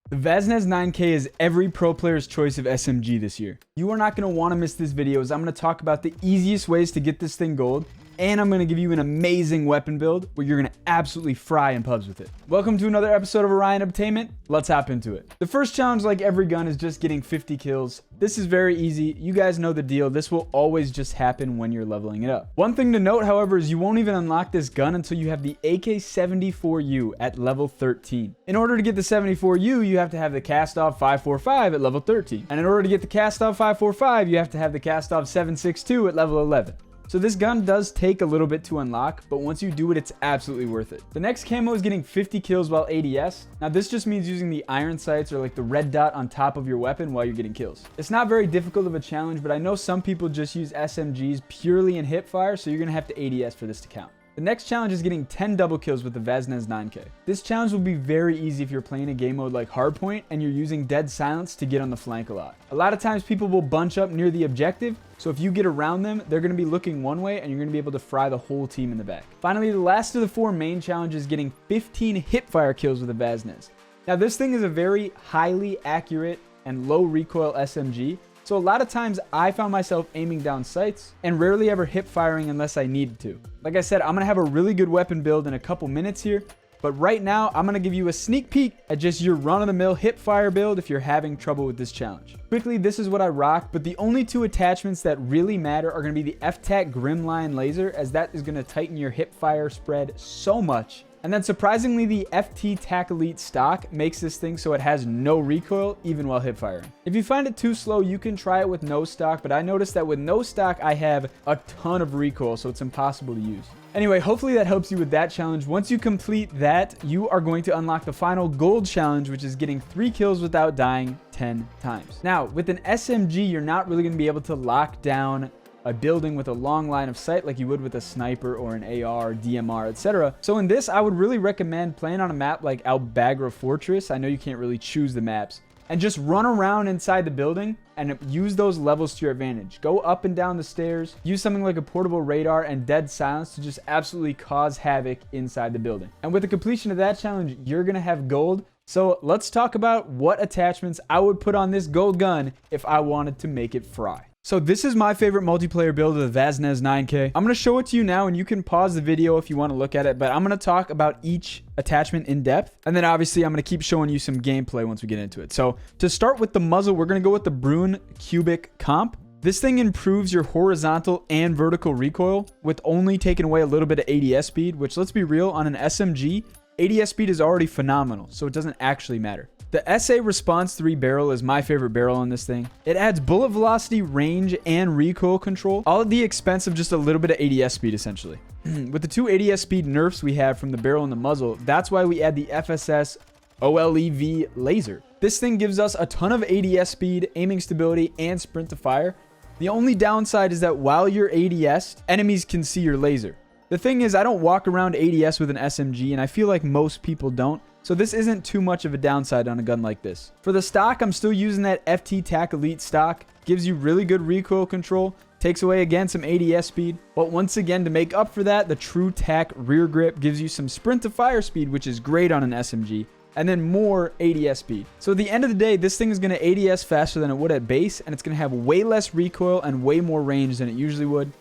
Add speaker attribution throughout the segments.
Speaker 1: The Vaznev-9k is every pro player's choice of SMG this year. You are not going to want to miss this video as I'm going to talk about the easiest ways to get this thing gold, and I'm going to give you an amazing weapon build where you're going to absolutely fry in pubs with it. Welcome to another episode of Orion Obtainment. Let's hop into it. The first challenge, like every gun, is just getting 50 kills. This is very easy. You guys know the deal. This will always just happen when you're leveling it up. One thing to note, however, is you won't even unlock this gun until you have the AK-74U at level 13. In order to get the 74U, you have to have the cast-off 545 at level 13. And in order to get the cast-off 545, you have to have the cast-off 762 at level 11. So this gun does take a little bit to unlock, but once you do it, it's absolutely worth it. The next camo is getting 50 kills while ADS. Now this just means using the iron sights or like the red dot on top of your weapon while you're getting kills. It's not very difficult of a challenge, but I know some people just use SMGs purely in Hipfire, so you're gonna have to ADS for this to count. The next challenge is getting 10 double kills with the Vaznev-9k. This challenge will be very easy if you're playing a game mode like Hardpoint and you're using dead silence to get on the flank a lot. A lot of times people will bunch up near the objective, so if you get around them, they're going to be looking one way and you're going to be able to fry the whole team in the back. Finally, the last of the four main challenges is getting 15 Hipfire kills with the Vaznev. Now this thing is a very highly accurate and low recoil SMG. So a lot of times I found myself aiming down sights and rarely ever hip firing unless I needed to. Like I said, I'm going to have a really good weapon build in a couple minutes here. But right now, I'm going to give you a sneak peek at just your run-of-the-mill hip-fire build if you're having trouble with this challenge. Quickly, this is what I rock, but the only two attachments that really matter are going to be the F-Tac Grimline Laser, as that is going to tighten your hip-fire spread so much. And then surprisingly, the FT Tac Elite stock makes this thing so it has no recoil even while hip firing. If you find it too slow, you can try it with no stock, but I noticed that with no stock, I have a ton of recoil, so it's impossible to use. Anyway, hopefully that helps you with that challenge. Once you complete that, you are going to unlock the final gold challenge, which is getting 3 kills without dying 10 times. Now, with an SMG, you're not really going to be able to lock down a building with a long line of sight like you would with a sniper or an AR, DMR, etc. So in this, I would really recommend playing on a map like Albagra Fortress. I know you can't really choose the maps. And just run around inside the building and use those levels to your advantage. Go up and down the stairs, use something like a portable radar and dead silence to just absolutely cause havoc inside the building. And with the completion of that challenge, you're gonna have gold. So let's talk about what attachments I would put on this gold gun if I wanted to make it fry. So this is my favorite multiplayer build of the Vaznev-9k. I'm going to show it to you now and you can pause the video if you want to look at it, but I'm going to talk about each attachment in depth. And then obviously I'm going to keep showing you some gameplay once we get into it. So to start with the muzzle, we're going to go with the Brune Cubic Comp. This thing improves your horizontal and vertical recoil with only taking away a little bit of ADS speed, which, let's be real, on an SMG, ADS speed is already phenomenal, so it doesn't actually matter. The SA Response 3 barrel is my favorite barrel on this thing. It adds bullet velocity, range, and recoil control, all at the expense of just a little bit of ADS speed, essentially. With the two ADS speed nerfs we have from the barrel and the muzzle, that's why we add the FSS OLEV laser. This thing gives us a ton of ADS speed, aiming stability, and sprint to fire. The only downside is that while you're ADS'd, enemies can see your laser. The thing is, I don't walk around ADS with an SMG, and I feel like most people don't. So this isn't too much of a downside on a gun like this. For the stock, I'm still using that FT Tac Elite stock. Gives you really good recoil control. Takes away, again, some ADS speed. But once again, to make up for that, the True Tac Rear Grip gives you some sprint to fire speed, which is great on an SMG. And then more ADS speed. So at the end of the day, this thing is going to ADS faster than it would at base. And it's going to have way less recoil and way more range than it usually would.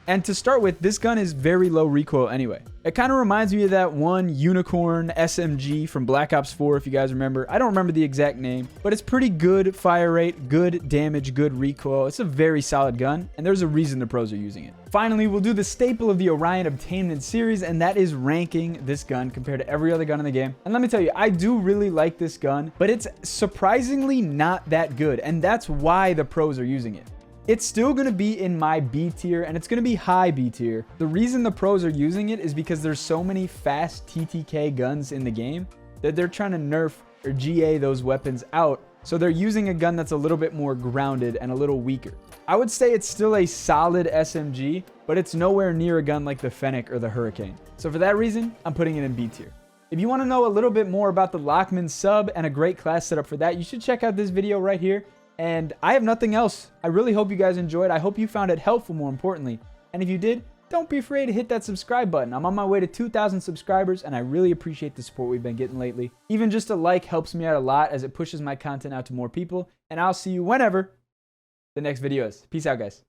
Speaker 1: And to start with, this gun is very low recoil anyway. It kind of reminds me of that one Unicorn SMG from Black Ops 4, if you guys remember. I don't remember the exact name, but it's pretty good fire rate, good damage, good recoil. It's a very solid gun, and there's a reason the pros are using it. Finally, we'll do the staple of the Orion Obtainment series, and that is ranking this gun compared to every other gun in the game. And let me tell you, I do really like this gun, but it's surprisingly not that good, and that's why the pros are using it. It's still going to be in my B tier, and it's going to be high B tier. The reason the pros are using it is because there's so many fast TTK guns in the game that they're trying to nerf or GA those weapons out. So they're using a gun that's a little bit more grounded and a little weaker. I would say it's still a solid SMG, but it's nowhere near a gun like the Fennec or the Hurricane. So for that reason, I'm putting it in B tier. If you want to know a little bit more about the Lockman sub and a great class setup for that, you should check out this video right here. And I have nothing else. I really hope you guys enjoyed. I hope you found it helpful, more importantly. And if you did, don't be afraid to hit that subscribe button. I'm on my way to 2,000 subscribers, and I really appreciate the support we've been getting lately. Even just a like helps me out a lot as it pushes my content out to more people, and I'll see you whenever the next video is. Peace out, guys.